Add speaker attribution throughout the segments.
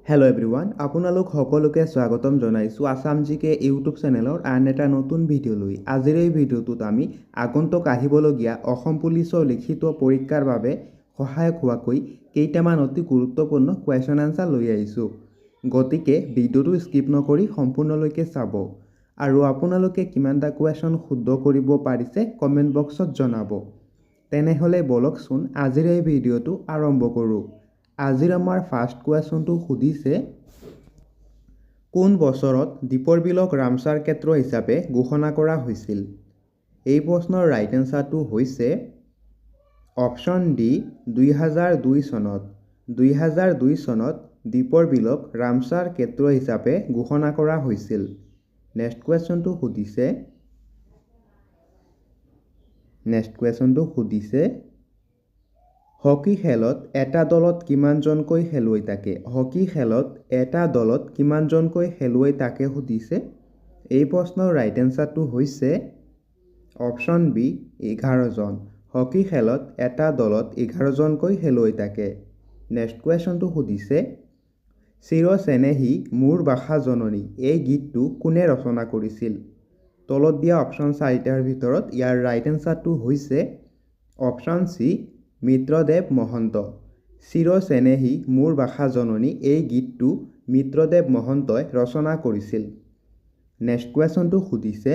Speaker 1: Hello' everyone, আপোনালোক সকলোকে স্বাগতম জনাইছোঁ আছাম জিকে ইউটিউব চেনেলৰ আন এটা নতুন ভিডিঅ'লৈ। আজিৰ এই ভিডিঅ'টোত আমি আগন্তুক আহিবলগীয়া অসম পুলিচৰ লিখিত পৰীক্ষাৰ বাবে সহায়ক হোৱাকৈ কেইটামান অতি গুৰুত্বপূৰ্ণ কুৱেশ্যন আনচাৰ লৈ আহিছোঁ। গতিকে ভিডিঅ'টো স্কিপ নকৰি সম্পূৰ্ণলৈকে চাব আৰু আপোনালোকে কিমানটা কুৱেশ্যন শুদ্ধ কৰিব পাৰিছে কমেণ্ট বক্সত জনাব। তেনেহ'লে বলকচোন আজিৰ এই ভিডিঅ'টো আৰম্ভ কৰোঁ। আজিৰ আমাৰ ফাৰ্ষ্ট কুৱেশ্যনটো সুধিছে, কোন বছৰত দীপৰ বিলক ৰামছাৰ ক্ষেত্ৰ হিচাপে ঘোষণা কৰা হৈছিল? এই প্ৰশ্নৰ ৰাইট এনচাৰটো হৈছে অপশ্যন ডি 2002 চনত। 2002 চনত দীপৰ বিলক ৰামছাৰ ক্ষেত্ৰ হিচাপে ঘোষণা কৰা হৈছিল। নেক্সট কুৱেশ্যনটো সুধিছে হকী খেলত এটা দলত কিমানজনকৈ খেলুৱৈ থাকে? হকী খেলত এটা দলত কিমানজনকৈ খেলুৱৈ থাকে সুধিছে। এই প্ৰশ্নৰ ৰাইট এনচাৰটো হৈছে অপশ্যন বি 11 জন। হকী খেলত এটা দলত 11 জনকৈ খেলুৱৈ থাকে। নেক্সট কুৱেশ্যনটো সুধিছে চিৰ চেনেহী মোৰ ভাষা জননী এই গীতটো কোনে ৰচনা কৰিছিল? তলত দিয়া অপশ্যন 4টাৰ ভিতৰত ইয়াৰ ৰাইট এনচাৰটো হৈছে অপশ্যন চি মিত্ৰদেৱ মহন্ত। চিৰ চেনেহী মোৰ ভাষা জননী এই গীতটো মিত্ৰদেৱ মহন্তই ৰচনা কৰিছিল। নেক্সট কুৱেশ্যনটো সুধিছে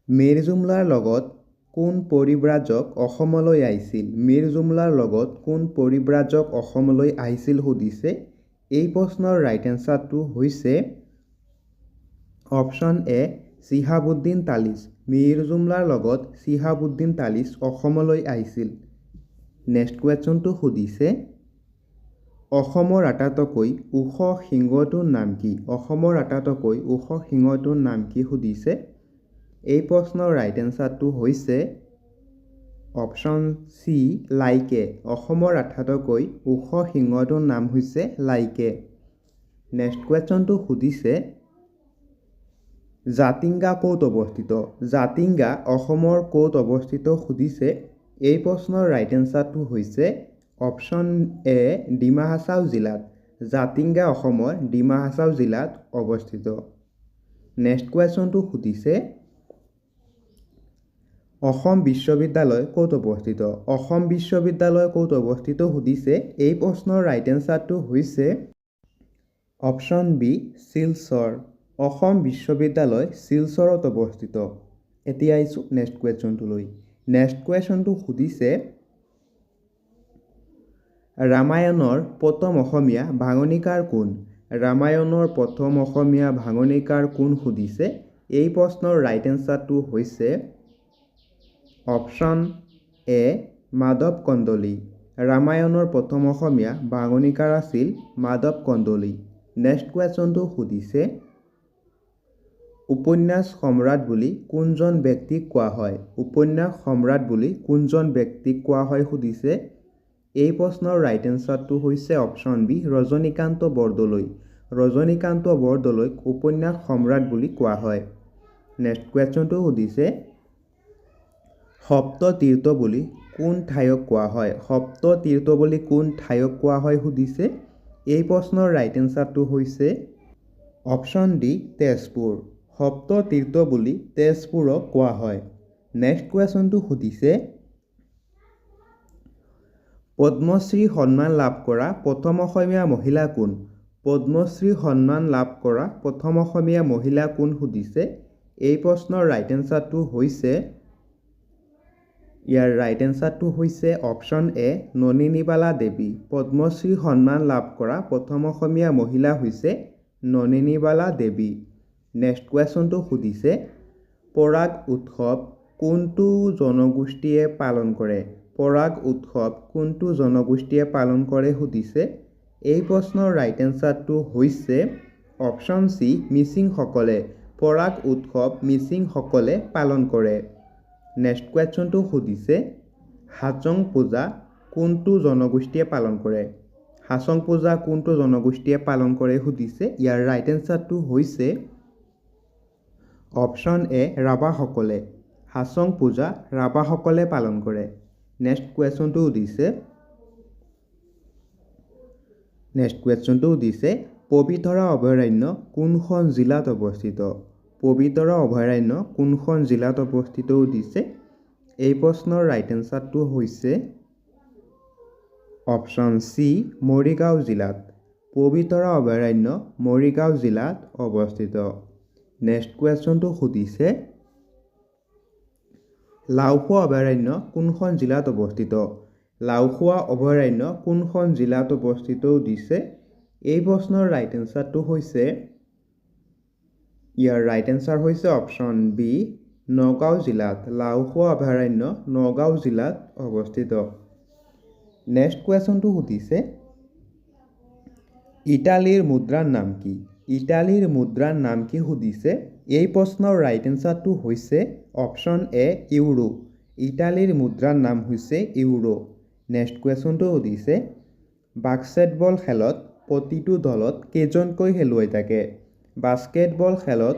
Speaker 1: মীৰ জুমলাৰ লগত কোন পৰিব্ৰাজক অসমলৈ আহিছিল? মীৰ জুমলাৰ লগত কোন পৰিব্ৰাজক অসমলৈ আহিছিল সুধিছে। এই প্ৰশ্নৰ ৰাইট এনচাৰটো হৈছে অপশ্যন এ চিহাবুদ্দিন তালিচ। মীৰ জুমলাৰ লগত চিহাবুদ্দিন তালিচ অসমলৈ আহিছিল। নেক্সট কুৱেশ্যনটো সুধিছে অসমৰ আটাইতকৈ ওখ শৃংগটোৰ নাম কি? অসমৰ আটাইতকৈ ওখ শৃংগটোৰ নাম কি সুধিছে। এই প্ৰশ্নৰ ৰাইট এনচাৰটো হৈছে অপশ্যন চি লাইকে। অসমৰ আটাইতকৈ ওখ শৃংগটোৰ নাম হৈছে লাইকে। নেক্সট কুৱেশ্যনটো সুধিছে জাতিংগা ক'ত অৱস্থিত? জাতিংগা অসমৰ ক'ত অৱস্থিত সুধিছে। এই প্ৰশ্নৰ ৰাইট এনচাৰটো হৈছে অপশ্যন এ ডিমা হাছাও জিলাত। জাতিংগা অসমৰ ডিমা হাছাও জিলাত অৱস্থিত। নেক্সট কুৱেশ্যনটো সুধিছে অসম বিশ্ববিদ্যালয় ক'ত অৱস্থিত? অসম বিশ্ববিদ্যালয় ক'ত অৱস্থিত সুধিছে। এই প্ৰশ্নৰ ৰাইট এনচাৰটো হৈছে অপশ্যন বি শিলচৰ। অসম বিশ্ববিদ্যালয় শিলচৰত অৱস্থিত। এতিয়া আহিছোঁ নেক্সট কুৱেশ্যনটোলৈ। নেক্সট কুৱেশ্যনটো সুধিছে ৰামায়ণৰ প্ৰথম অসমীয়া ভাঙনিকাৰ কোন? ৰামায়ণৰ প্ৰথম অসমীয়া ভাঙনিকাৰ কোন সুধিছে। এই প্ৰশ্নৰ ৰাইট এনচাৰটো হৈছে অপশ্যন এ মাধৱ কন্দলী। ৰামায়ণৰ প্ৰথম অসমীয়া ভাঙনিকাৰ আছিল মাধৱ কন্দলী। নেক্সট কুৱেশ্যনটো সুধিছে উপন্যাস সম্ৰাট বুলি কোনজন ব্যক্তিক কোৱা হয়? উপন্যাস সম্ৰাট বুলি কোনজন ব্যক্তিক কোৱা হয় সুধিছে। এই প্ৰশ্নৰ ৰাইট এনচাৰটো হৈছে অপশ্যন বি ৰজনীকান্ত বৰদলৈ। ৰজনীকান্ত বৰদলৈক উপন্যাস সম্ৰাট বুলি কোৱা হয়। নেক্সট কুৱেশ্যনটো সুধিছে সপ্ত তীৰ্থ বুলি কোন ঠাইক কোৱা হয়? সপ্ত তীৰ্থ বুলি কোন ঠাইক কোৱা হয় সুধিছে। এই প্ৰশ্নৰ ৰাইট এনচাৰটো হৈছে অপশ্যন ডি তেজপুৰ। সপ্ত তীৰ্থ বুলি তেজপুৰক কোৱা হয়। নেক্সট কুৱেশ্যনটো সুধিছে পদ্মশ্ৰী সন্মান লাভ কৰা প্ৰথম অসমীয়া মহিলা কোন? পদ্মশ্ৰী সন্মান লাভ কৰা প্ৰথম অসমীয়া মহিলা কোন সুধিছে। এই প্ৰশ্নৰ ৰাইট এনচাৰটো হৈছে অপশ্যন এ নলিনীবালা দেৱী। পদ্মশ্ৰী সন্মান লাভ কৰা প্ৰথম অসমীয়া মহিলা হৈছে নলিনীবালা দেৱী। নেক্সট কুৱেশ্যনটো সুধিছে পৰাগ উৎসৱ কোনটো জনগোষ্ঠীয়ে পালন কৰে? পৰাগ উৎসৱ কোনটো জনগোষ্ঠীয়ে পালন কৰে সুধিছে। এই প্ৰশ্নৰ ৰাইট এনচাৰটো হৈছে অপশ্যন চি মিচিংসকলে। পৰাগ উৎসৱ মিচিংসকলে পালন কৰে। নেক্সট কুৱেশ্যনটো সুধিছে হাছং পূজা কোনটো জনগোষ্ঠীয়ে পালন কৰে? হাছং পূজা কোনটো জনগোষ্ঠীয়ে পালন কৰে সুধিছে। ইয়াৰ ৰাইট এনচাৰটো হৈছে অপশ্যন এ ৰাভাসকলে। হাছং পূজা ৰাভাসকলে পালন কৰে। নেক্সট কুৱেশ্যনটো সুধিছে নেক্সট কুৱেশ্যনটো সুধিছে পবিতৰা অভয়াৰণ্য কোনখন জিলাত অৱস্থিত? পবিতৰা অভয়াৰণ্য কোনখন জিলাত অৱস্থিত সুধিছে। এই প্ৰশ্নৰ ৰাইট এনচাৰটো হৈছে অপশ্যন চি মৰিগাঁও জিলাত। পবিতৰা অভয়াৰণ্য মৰিগাঁও জিলাত অৱস্থিত। নেক্সট কুৱেশ্যনটো সুধিছে লাওখোৱা অভয়াৰণ্য কোনখন জিলাত অৱস্থিত? লাওখোৱা অভয়াৰণ্য কোনখন জিলাত অৱস্থিত সুধিছে। এই প্ৰশ্নৰ ৰাইট এনচাৰটো হৈছে ইয়াৰ ৰাইট এনচাৰ হৈছে অপশ্যন বি নগাঁও জিলাত। লাওখোৱা অভয়াৰণ্য নগাঁও জিলাত অৱস্থিত। নেক্সট কুৱেশ্যনটো সুধিছে ইটালীৰ মুদ্ৰাৰ নাম কি? ইটালীৰ মুদ্ৰাৰ নাম কি সুধিছে। এই প্ৰশ্নৰ ৰাইট এনচাৰটো হৈছে অপশ্যন এ ইউৰো। ইটালীৰ মুদ্ৰাৰ নাম হৈছে ইউৰো। নেক্সট কুৱেশ্যনটো সুধিছে বাস্কেটবল খেলত প্ৰতিটো দলত কেইজনকৈ খেলুৱৈ থাকে? বাস্কেটবল খেলত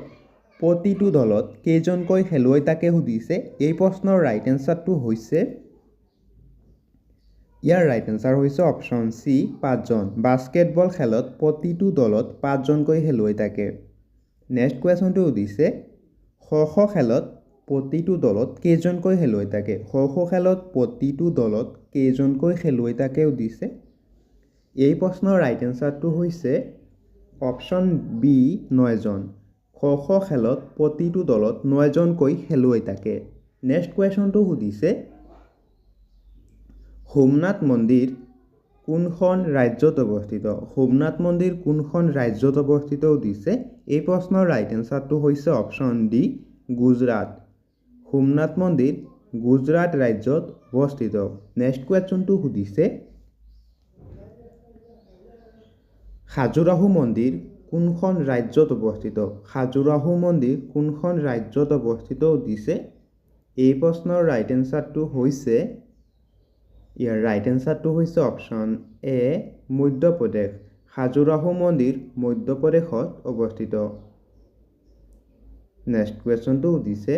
Speaker 1: প্ৰতিটো দলত কেইজনকৈ খেলুৱৈ থাকে সুধিছে। এই প্ৰশ্নৰ ৰাইট এনচাৰটো হৈছে ইয়াৰ ৰাইট এনচাৰ হৈছে অপশ্যন চি 5জন। বাস্কেটবল খেলত প্ৰতিটো দলত 5জনকৈ খেলুৱৈ থাকে। নেক্সট কুৱেশ্যনটো সুধিছে শ খেলত প্ৰতিটো দলত কেইজনকৈ খেলুৱৈ থাকে? শ খেলত প্ৰতিটো দলত কেইজনকৈ খেলুৱৈ থাকে সুধিছে। এই প্ৰশ্নৰ ৰাইট এনচাৰটো হৈছে অপশ্যন বি 9জন। শ খেলত প্ৰতিটো দলত 9জনকৈ খেলুৱৈ থাকে। নেক্সট কুৱেশ্যনটো সুধিছে সোমনাথ মন্দিৰ কোনখন ৰাজ্যত অৱস্থিত? সোমনাথ মন্দিৰ কোনখন ৰাজ্যত অৱস্থিত সুধিছে। এই প্ৰশ্নৰ ৰাইট এনচাৰটো হৈছে অপশ্যন ডি গুজৰাট। সোমনাথ মন্দিৰ গুজৰাট ৰাজ্যত অৱস্থিত। নেক্সট কুৱেশ্যনটো সুধিছে খাজুৰাহো মন্দিৰ কোনখন ৰাজ্যত অৱস্থিত? খাজুৰাহো মন্দিৰ কোনখন ৰাজ্যত অৱস্থিত সুধিছে। এই প্ৰশ্নৰ ৰাইট এনচাৰটো হৈছে ইয়াৰ ৰাইট এনচাৰটো হৈছে অপশ্যন এ মধ্যপ্ৰদেশ। খাজুৰাহো মন্দিৰ মধ্যপ্ৰদেশত অৱস্থিত। নেক্সট কুৱেশ্যনটো সুধিছে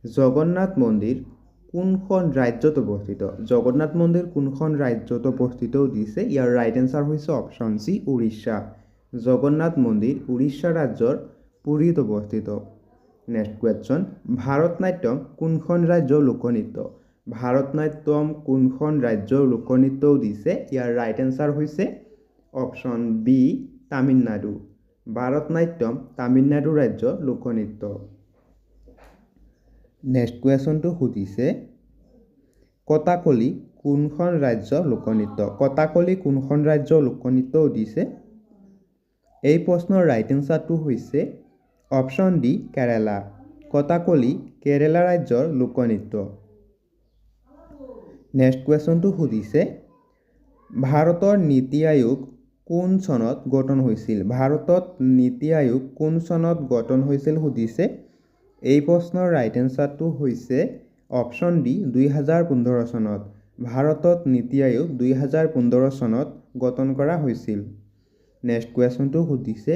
Speaker 1: জগন্নাথ মন্দিৰ কোনখন ৰাজ্যত অৱস্থিত? জগন্নাথ মন্দিৰ কোনখন ৰাজ্যত অৱস্থিত সুধিছে। ইয়াৰ ৰাইট এনচাৰ হৈছে অপশ্যন চি উৰিষ্যা। জগন্নাথ মন্দিৰ উৰিষ্যা ৰাজ্যৰ পুৰীত অৱস্থিত। নেক্সট কুৱেশ্যন ভাৰত নাট্যম কোনখন ৰাজ্যৰ লোকনৃত্য? ভাৰত নাট্যম কোনখন ৰাজ্যৰ লোকনৃত্য সুধিছে। ইয়াৰ ৰাইট এনচাৰ হৈছে অপশ্যন বি তামিলনাডু। ভাৰত নাট্যম তামিলনাডু ৰাজ্যৰ লোকনৃত্য। নেক্সট কুৱেশ্যনটো সুধিছে কথাকলি কোনখন ৰাজ্যৰ লোকনৃত্য? কথাকলি কোনখন ৰাজ্যৰ লোকনৃত্য সুধিছে। এই প্ৰশ্নৰ ৰাইট এনচাৰটো হৈছে অপশ্যন ডি কেৰালা। কথাকলি কেৰালা ৰাজ্যৰ লোকনৃত্য। নেক্সট কুৱেশ্যনটো সুধিছে ভাৰতৰ নীতি আয়োগ কোন চনত গঠন হৈছিল? ভাৰতত নীতি আয়োগ কোন চনত গঠন হৈছিল সুধিছে। এই প্ৰশ্নৰ ৰাইট এনচাৰটো হৈছে অপশ্যন ডি 2015 চনত। ভাৰতত নীতি আয়োগ 2015 চনত গঠন কৰা হৈছিল। নেক্সট কুৱেশ্যনটো সুধিছে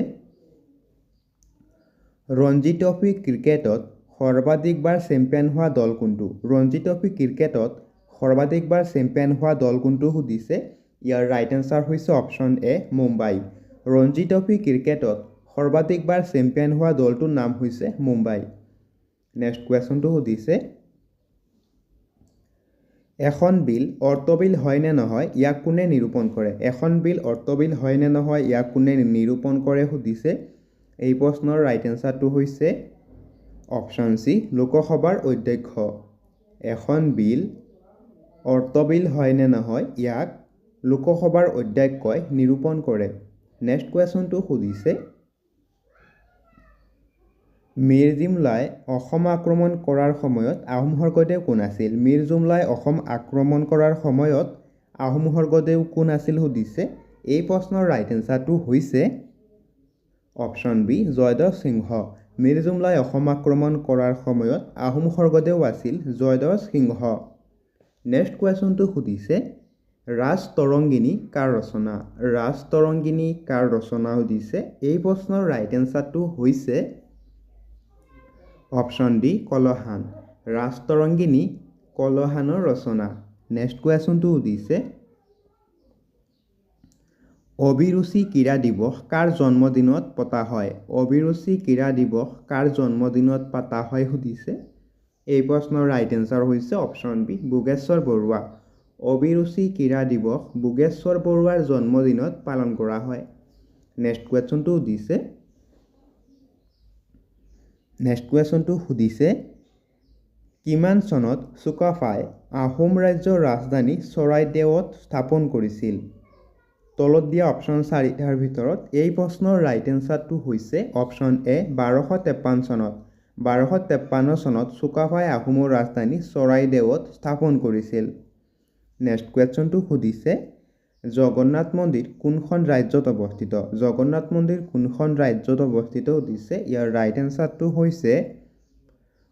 Speaker 1: ৰঞ্জী ট্ৰফী ক্ৰিকেটত সৰ্বাধিকবাৰ চেম্পিয়ন হোৱা দল কোনটো? ৰঞ্জী ট্ৰফী ক্ৰিকেটত সৰ্বাধিকবাৰ চেম্পিয়ন হোৱা দল কোনটো সুধিছে। ইয়াৰ ৰাইট এনচাৰ হৈছে option A Mumbai. Ranji trophy ক্ৰিকেটত সৰ্বাধিকবাৰ চেম্পিয়ন হোৱা দলটোৰ নাম হৈছে মুম্বাই। নেক্সট কুৱেশ্যনটো সুধিছে এখন বিল অৰ্থবিল হয় নে নহয় ইয়াক কোনে নিৰূপণ কৰে? এখন বিল অৰ্থবিল হয় নে নহয় ইয়াক কোনে নিৰূপণ কৰে সুধিছে। এই প্ৰশ্নৰ ৰাইট এনচাৰটো হৈছে অপশ্যন চি লোকসভাৰ অধ্যক্ষ। এখন বিল অৰ্থবিল হয় নে নহয় ইয়াক লোকসভাৰ অধ্যক্ষই নিৰূপণ কৰে। নেক্সট কুৱেশ্যনটো সুধিছে মীৰ জুমলাই অসম আক্ৰমণ কৰাৰ সময়ত আহোম স্বৰ্গদেউ কোন আছিল? মীৰ জুমলাই অসম আক্ৰমণ কৰাৰ সময়ত আহোম স্বৰ্গদেউ কোন আছিল সুধিছে। এই প্ৰশ্নৰ ৰাইট এনচাৰটো হৈছে অপশ্যন বি জয়ধ্বজ সিংহ। মীৰ জুমলাই অসম আক্ৰমণ কৰাৰ সময়ত আহোম স্বৰ্গদেউ আছিল জয়ধ্বজ সিংহ। নেক্সট কুৱেশ্যনটো সুধিছে ৰাজ তৰংগিনী কাৰ ৰচনা? ৰাজ তৰংগিনী কাৰ ৰচনা সুধিছে। এই প্ৰশ্নৰ ৰাইট এনচাৰটো হৈছে অপশ্যন ডি কলহান। ৰাজ তৰংগিনী কলহানৰ ৰচনা। নেক্সট কুৱেশ্যনটো সুধিছে অভিৰুচি ক্ৰীড়া দিৱস কাৰ জন্মদিনত পতা হয়? অভিৰুচি ক্ৰীড়া দিৱস কাৰ জন্মদিনত পতা হয় সুধিছে। এই প্ৰশ্নৰ ৰাইট এনচাৰ হৈছে অপশ্যন বি ভোগেশ্বৰ বৰুৱা। অভিৰুচি ক্ৰীড়া দিৱস ভোগেশ্বৰ বৰুৱাৰ জন্মদিনত পালন কৰা হয়। নেক্সট কুৱেশ্যনটো সুধিছে কিমান চনত চুকাফাই আহোম ৰাজ্যৰ ৰাজধানী চৰাইদেউত স্থাপন কৰিছিল? তলত দিয়া অপশ্যন 4টাৰ ভিতৰত এই প্ৰশ্নৰ ৰাইট এনচাৰটো হৈছে অপশ্যন এ 1253 চনত। 1253 চনত চুকাফাই আহোমৰ ৰাজধানী চৰাইদেউত স্থাপন কৰিছিল। নেক্সট কুৱেশ্যনটো সুধিছে জগন্নাথ মন্দিৰ কোনখন ৰাজ্যত অৱস্থিত? জগন্নাথ মন্দিৰ কোনখন ৰাজ্যত অৱস্থিত সুধিছে। ইয়াৰ ৰাইট এনচাৰটো হৈছে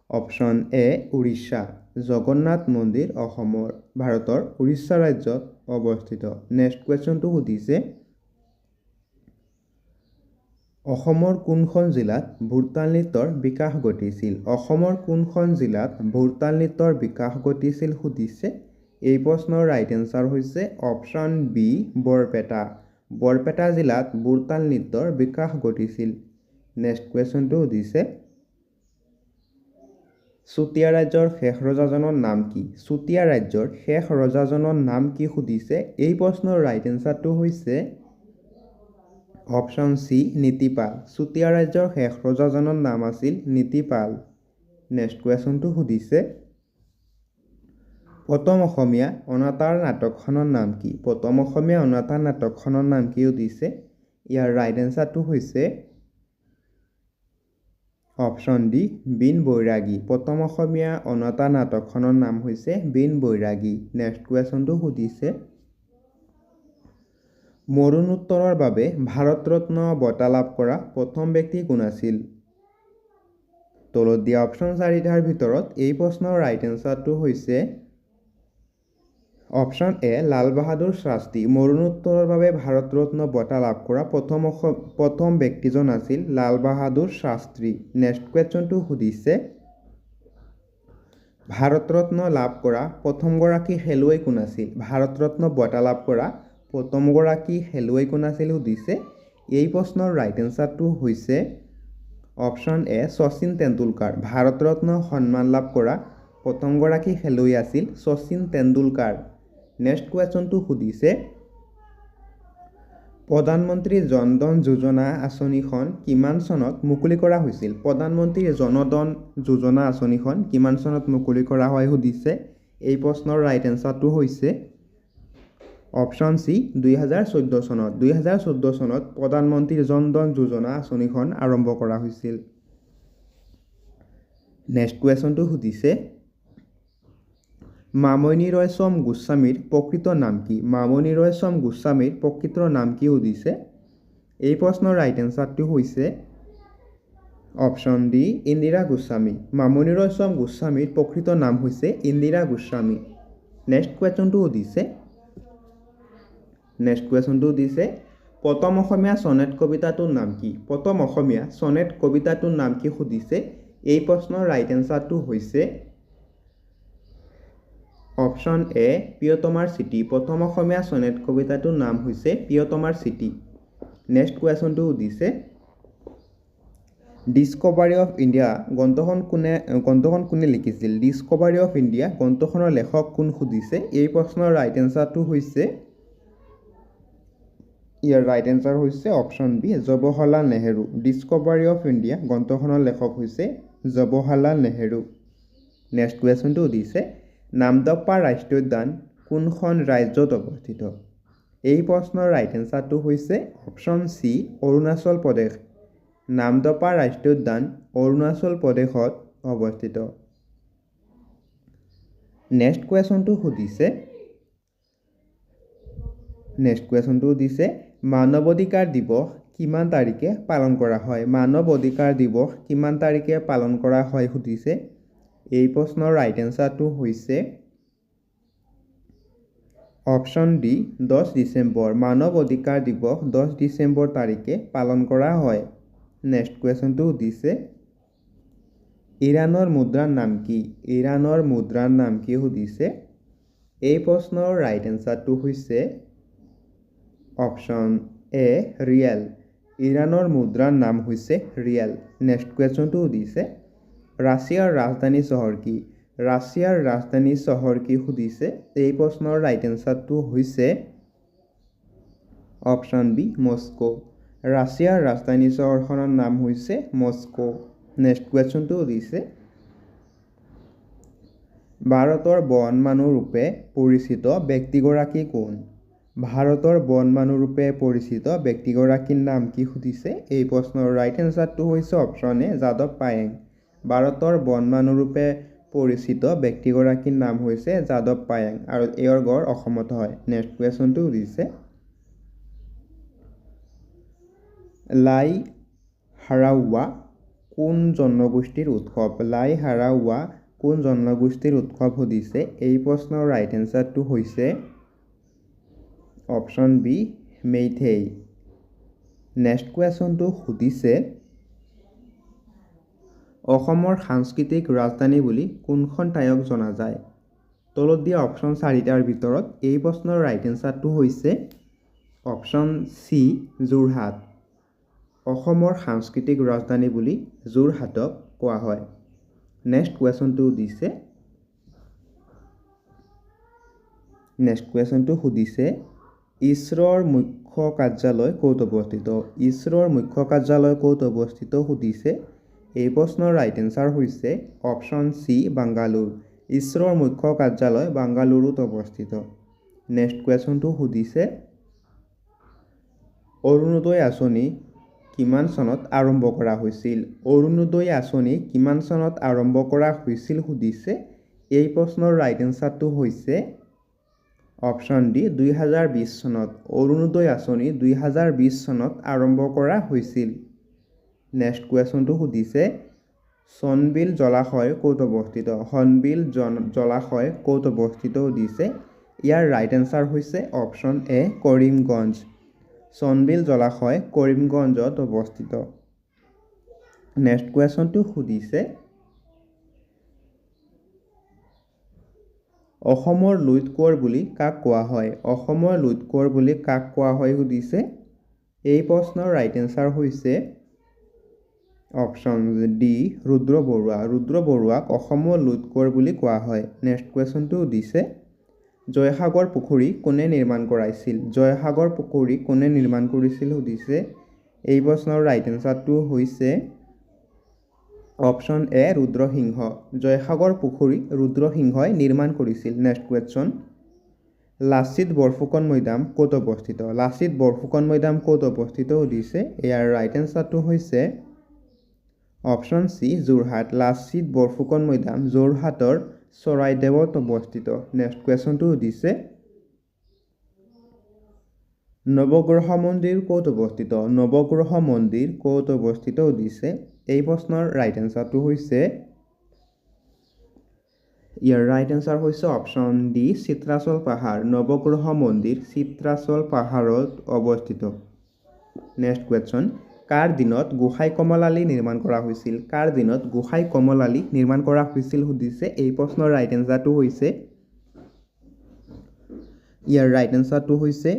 Speaker 1: অপশ্যন এ উৰিষ্যা। জগন্নাথ মন্দিৰ অসমৰ ভাৰতৰ উৰিষ্যা ৰাজ্যত অৱস্থিত। নেক্সট কুৱেশ্যনটো সুধিছে অসমৰ কোনখন জিলাত ভোৰতাল নৃত্যৰ বিকাশ ঘটিছিল? অসমৰ কোনখন জিলাত ভোৰতাল নৃত্যৰ বিকাশ ঘটিছিল সুধিছে। এই প্ৰশ্নৰ ৰাইট এনচাৰ হৈছে অপশ্যন বি বৰপেটা। বৰপেটা জিলাত ভোৰতাল নৃত্যৰ বিকাশ ঘটিছিল। নেক্সট কুৱেশ্যনটো সুধিছে চুতীয়া ৰাজ্যৰ শেষ ৰজাজনৰ নাম কি? চুতীয়া ৰাজ্যৰ শেষ ৰজাজনৰ নাম কি সুধিছে। এই প্ৰশ্নৰ ৰাইট এনচাৰটো হৈছে অপশ্যন চি নীতিপাল। চুতীয়া ৰাজ্যৰ শেষ ৰজাজনৰ নাম আছিল নীতিপাল। নেক্সট কুৱেশ্যনটো সুধিছে প্ৰথম অসমীয়া অনাতাঁৰ নাটকখনৰ নাম কি? প্ৰথম অসমীয়া অনাতাঁৰ নাটকখনৰ নাম কি সুধিছে। ইয়াৰ ৰাইট এনচাৰটো হৈছে অপশ্যন ডি বিন বৈৰাগী। প্ৰথম অসমীয়া অনাতাঁৰ নাটকখনৰ নাম হৈছে বিন বৈৰাগী। নেক্সট কুৱেশ্যনটো সুধিছে মৰণোত্তৰৰ বাবে ভাৰত ৰত্ন বঁটা লাভ কৰা প্ৰথম ব্যক্তি কোন আছিল? তলত দিয়া অপশ্যন 4টাৰ ভিতৰত এই প্ৰশ্নৰ ৰাইট এনচাৰটো হৈছে অপশ্যন এ লাল বাহাদুৰ শাস্ত্ৰী। মৰণোত্তৰৰ বাবে ভাৰত ৰত্ন বঁটা লাভ কৰা প্ৰথম ব্যক্তিজন আছিল লাল বাহাদুৰ শাস্ত্ৰী। নেক্সট কুৱেশ্যনটো সুধিছে ভাৰত ৰত্ন লাভ কৰা প্ৰথমগৰাকী খেলুৱৈ কোন আছিল? ভাৰত ৰত্ন বঁটা লাভ কৰা প্ৰথমগৰাকী খেলুৱৈ কোন আছিল সুধিছে। এই প্ৰশ্নৰ ৰাইট এনচাৰটো হৈছে অপশ্যন এ শচীন তেণ্ডুলকাৰ। ভাৰত ৰত্ন সন্মান লাভ কৰা প্ৰথমগৰাকী খেলুৱৈ আছিল শচীন তেণ্ডুলকাৰ। নেক্সট কুৱেশ্যনটো সুধিছে প্ৰধানমন্ত্ৰী জন ধন যোজনা আঁচনিখন কিমান চনত মুকলি কৰা হৈছিল? প্ৰধানমন্ত্ৰী জন ধন যোজনা আঁচনিখন কিমান চনত মুকলি কৰা হয় সুধিছে। এই প্ৰশ্নৰ ৰাইট এনচাৰটো হৈছে অপশ্যন চি 2014 চনত। 2014 চনত প্ৰধানমন্ত্ৰী জন ধন যোজনা আঁচনিখন আৰম্ভ কৰা হৈছিল। নেক্সট কুৱেশ্যনটো সুধিছে মামণি ৰয়ছম গোস্বামীৰ প্ৰকৃত নাম কি? মামণি ৰয়ছম গোস্বামীৰ প্ৰকৃত নাম কি সুধিছে। এই প্ৰশ্নৰ ৰাইট এনচাৰটো হৈছে অপশ্যন ডি ইন্দিৰা গোস্বামী। মামণি ৰয়ছম গোস্বামীৰ প্ৰকৃত নাম হৈছে ইন্দিৰা গোস্বামী। নেক্সট কুৱেশ্যনটো সুধিছে প্ৰথম অসমীয়া চনেট কবিতাটোৰ নাম কি? প্ৰথম অসমীয়া চনেট কবিতাটোৰ নাম কি সুধিছে। এই প্ৰশ্নৰ ৰাইট এনচাৰটো হৈছে অপশ্যন এ প্ৰিয়তমাৰ চিঠি। প্ৰথম অসমীয়া চনেট কবিতাটোৰ নাম হৈছে প্ৰিয়তমাৰ চিঠি। নেক্সট কুৱেশ্যনটো সুধিছে ডিস্কভাৰী অফ ইণ্ডিয়া গ্ৰন্থখন কোনে লিখিছিল? ডিস্কভাৰী অফ ইণ্ডিয়া গ্ৰন্থখনৰ লেখক কোন সুধিছে। এই প্ৰশ্নৰ ৰাইট এনচাৰটো হৈছে option B Jawaharlal Nehru. Discovery of India গ্ৰন্থখনৰ লেখক হৈছে জৱাহৰলাল নেহেৰু। নেক্সট কুৱেশ্যনটো সুধিছে নামদফা ৰাষ্ট্ৰীয় উদ্যান কোনখন ৰাজ্যত অৱস্থিত? এই প্ৰশ্নৰ ৰাইট এনচাৰটো হৈছে অপশ্যন চি অৰুণাচল প্ৰদেশ। নামদফা ৰাষ্ট্ৰীয় উদ্যান অৰুণাচল প্ৰদেশত অৱস্থিত। নেক্সট কুৱেশ্যনটো সুধিছে মানৱ অধিকাৰ দিৱস কিমান তাৰিখে পালন কৰা হয়? মানৱ অধিকাৰ দিৱস কিমান তাৰিখে পালন কৰা হয় সুধিছে। এই প্ৰশ্নৰ ৰাইট এনচাৰটো হৈছে অপশ্যন ডি 10 ডিচেম্বৰ। মানৱ অধিকাৰ দিৱস 10 ডিচেম্বৰ তাৰিখে পালন কৰা হয়। নেক্সট কুৱেশ্যনটো সুধিছে ইৰাণৰ মুদ্ৰাৰ নাম কি? ইৰাণৰ মুদ্ৰাৰ নাম কি সুধিছে। এই প্ৰশ্নৰ ৰাইট এনচাৰটো হৈছে অপশ্যন এ ৰিয়েল ইৰাণৰ মুদ্ৰাৰ নাম হৈছে ৰিয়েল নেক্সট কুৱেশ্যনটো সুধিছে ৰাছিয়াৰ ৰাজধানী চহৰ কি ৰাছিয়াৰ ৰাজধানী চহৰ কি সুধিছে এই প্ৰশ্নৰ ৰাইট এনচাৰটো হৈছে অপশ্যন বি মস্কো ৰাছিয়াৰ ৰাজধানী চহৰখনৰ নাম হৈছে মস্কো নেক্সট কুৱেশ্যনটো সুধিছে ভাৰতৰ বন মানুহ ৰূপে পৰিচিত ব্যক্তিগৰাকী কোন ভাৰতৰ বন মানুহ ৰূপে পৰিচিত ব্যক্তিগৰাকীৰ নাম কি সুধিছে এই প্ৰশ্নৰ ৰাইট এনচাৰটো হৈছে অপশ্যন এ যাদৱ পায়েং ভাৰতৰ বন মানুহ ৰূপে পৰিচিত ব্যক্তিগৰাকীৰ নাম হৈছে যাদৱ পায়েং আৰু এওঁৰ ঘৰ অসমত হয় নেক্সট কুৱেশ্যনটো সুধিছে লাই হাৰাওৱা কোন জনগোষ্ঠীৰ উৎসৱ লাই হাৰাওৱা কোন জনগোষ্ঠীৰ উৎসৱ সুধিছে এই প্ৰশ্নৰ ৰাইট এনচাৰটো হৈছে অপশ্যন বি মেইথেই নেক্সট কুৱেশ্যনটো সুধিছে অসমৰ সাংস্কৃতিক ৰাজধানী বুলি কোনখন ঠাইক জনা যায় তলত দিয়া অপশ্যন চাৰিটাৰ ভিতৰত এই প্ৰশ্নৰ ৰাইট এনচাৰটো হৈছে অপশ্যন চি যোৰহাট অসমৰ সাংস্কৃতিক ৰাজধানী বুলি যোৰহাটক কোৱা হয় নেক্সট কুৱেশ্যনটো সুধিছে ইছৰোৰ মুখ্য কাৰ্যালয় ক'ত অৱস্থিত ইছৰোৰ মুখ্য কাৰ্যালয় ক'ত অৱস্থিত সুধিছে এই প্ৰশ্নৰ ৰাইট এনচাৰ হৈছে অপশ্যন চি বাংগালোৰ ইছৰোৰ মুখ্য কাৰ্যালয় বাংগালুৰুত অৱস্থিত নেক্সট কুৱেশ্যনটো সুধিছে অৰুণোদয় আঁচনি কিমান চনত আৰম্ভ কৰা হৈছিল অৰুণোদয় আঁচনি কিমান চনত আৰম্ভ কৰা হৈছিল সুধিছে এই প্ৰশ্নৰ ৰাইট এনচাৰটো হৈছে অপশ্যন ডি 2020 চনত অৰুণোদয় আঁচনি 2020 চনত আৰম্ভ কৰা হৈছিল নেক্সট কুৱেশ্যনটো সুধিছে সোণবিল জলাশয় ক'ত অৱস্থিত সোণবিল জলাশয় ক'ত অৱস্থিত সুধিছে ইয়াৰ ৰাইট এনচাৰ হৈছে অপশ্যন এ কৰিমগঞ্জ সোণবিল জলাশয় কৰিমগঞ্জত অৱস্থিত নেক্সট কুৱেশ্যনটো সুধিছে অসমৰ লুইত কোঁৱৰ বুলি কাক কোৱা হয় অসমৰ লুইত কোঁৱৰ বুলি কাক কোৱা হয় সুধিছে এই প্ৰশ্নৰ ৰাইট এনচাৰ হৈছে অপশ্যন ডি ৰুদ্ৰ বৰুৱাক অসমৰ লুইত কোঁৱৰ বুলি কোৱা হয় নেক্সট কুৱেশ্যনটো সুধিছে জয়সাগৰ পুখুৰী কোনে নিৰ্মাণ কৰাইছিল জয়সাগৰ পুখুৰী কোনে নিৰ্মাণ কৰিছিল সুধিছে এই প্ৰশ্নৰ ৰাইট এনচাৰটো হৈছে অপশ্যন এ ৰুদ্ৰসিংহ জয়সাগৰ পুখুৰী ৰুদ্ৰসিংহই নিৰ্মাণ কৰিছিল নেক্সট কুৱেশ্যন লাচিত বৰফুকন মৈদাম ক'ত অৱস্থিত লাচিত বৰফুকন মৈদাম ক'ত অৱস্থিত সুধিছে ইয়াৰ ৰাইট এনচাৰটো হৈছে অপশ্যন চি যোৰহাট লাচিত বৰফুকন মৈদাম যোৰহাটৰ চৰাইদেউত অৱস্থিত নেক্সট কুৱেশ্যনটো সুধিছে নৱগ্ৰহ মন্দিৰ ক'ত অৱস্থিত নৱগ্ৰহ মন্দিৰ ক'ত অৱস্থিত সুধিছে এই প্ৰশ্নৰ ৰাইট এনচাৰটো হৈছে ইয়াৰ ৰাইট এনচাৰ হৈছে অপশ্যন ডি চিত্ৰাচল পাহাৰ নৱগ্ৰহ মন্দিৰ চিত্ৰাচল পাহাৰত অৱস্থিত নেক্সট কুৱেশ্যন কাৰ দিনত গোসাই কমলালী নিৰ্মাণ কৰা হৈছিল কাৰ দিনত গোসাই কমলালী নিৰ্মাণ কৰা হৈছিল সুধিছে এই প্ৰশ্নৰ ৰাইট এনচাৰটো হৈছে ইয়াৰ ৰাইট এনচাৰটো হৈছে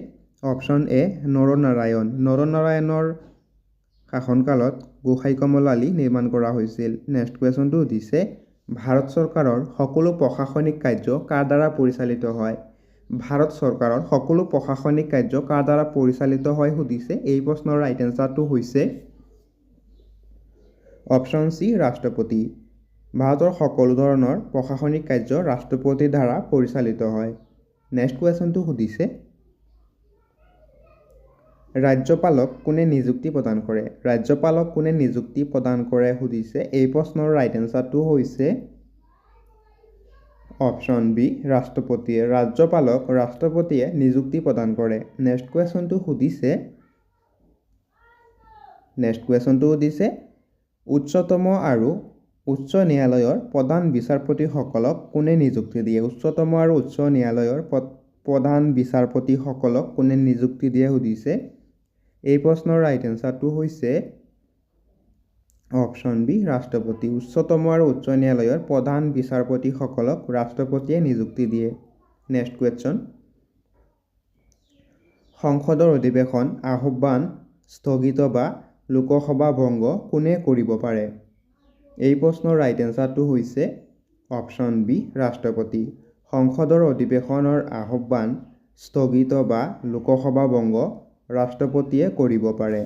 Speaker 1: অপশ্যন এ নৰনাৰায়ণৰ শাসনকালত গোসাই কমলালী নিৰ্মাণ কৰা হৈছিল নেক্সট কুৱেশ্যনটো সুধিছে ভাৰত চৰকাৰৰ সকলো প্ৰশাসনিক কাৰ্য কাৰ দ্বাৰা পৰিচালিত হয় ভাৰত চৰকাৰৰ সকলো প্ৰশাসনিক কাৰ্য কাৰ দ্বাৰা পৰিচালিত হয় সুধিছে এই প্ৰশ্নৰ ৰাইট এনচাৰটো হৈছে অপশ্যন চি ৰাষ্ট্ৰপতি ভাৰতৰ সকলো ধৰণৰ প্ৰশাসনিক কাৰ্য ৰাষ্ট্ৰপতিৰ দ্বাৰা পৰিচালিত হয় নেক্সট কুৱেশ্যনটো সুধিছে ৰাজ্যপালক কোনে নিযুক্তি প্ৰদান কৰে ৰাজ্যপালক কোনে নিযুক্তি প্ৰদান কৰে সুধিছে এই প্ৰশ্নৰ ৰাইট এনচাৰটো হৈছে অপশ্যন বি ৰাষ্ট্ৰপতিয়ে ৰাজ্যপালক ৰাষ্ট্ৰপতিয়ে নিযুক্তি প্ৰদান কৰে নেক্সট কুৱেশ্যনটো সুধিছে উচ্চতম আৰু উচ্চ ন্যায়ালয়ৰ প্ৰধান বিচাৰপতিসকলক কোনে নিযুক্তি দিয়ে উচ্চতম আৰু উচ্চ ন্যায়ালয়ৰ প্ৰধান বিচাৰপতিসকলক কোনে নিযুক্তি দিয়ে সুধিছে এই প্ৰশ্নৰ ৰাইট এনচাৰটো হৈছে অপশ্যন বি ৰাষ্ট্ৰপতি উচ্চতম আৰু উচ্চ ন্যায়ালয়ৰ প্ৰধান বিচাৰপতিসকলক ৰাষ্ট্ৰপতিয়ে নিযুক্তি দিয়ে নেক্সট কুৱেশ্যন সংসদৰ অধিৱেশন আহ্বান, স্থগিত বা লোকসভা ভংগ কোনে কৰিব পাৰে? এই প্ৰশ্নৰ ৰাইট এনচাৰটো হৈছে অপশ্যন বি ৰাষ্ট্ৰপতি। সংসদৰ অধিৱেশনৰ আহ্বান, স্থগিত বা লোকসভা ভংগ ৰাষ্ট্ৰপতিয়ে কৰিব পাৰে।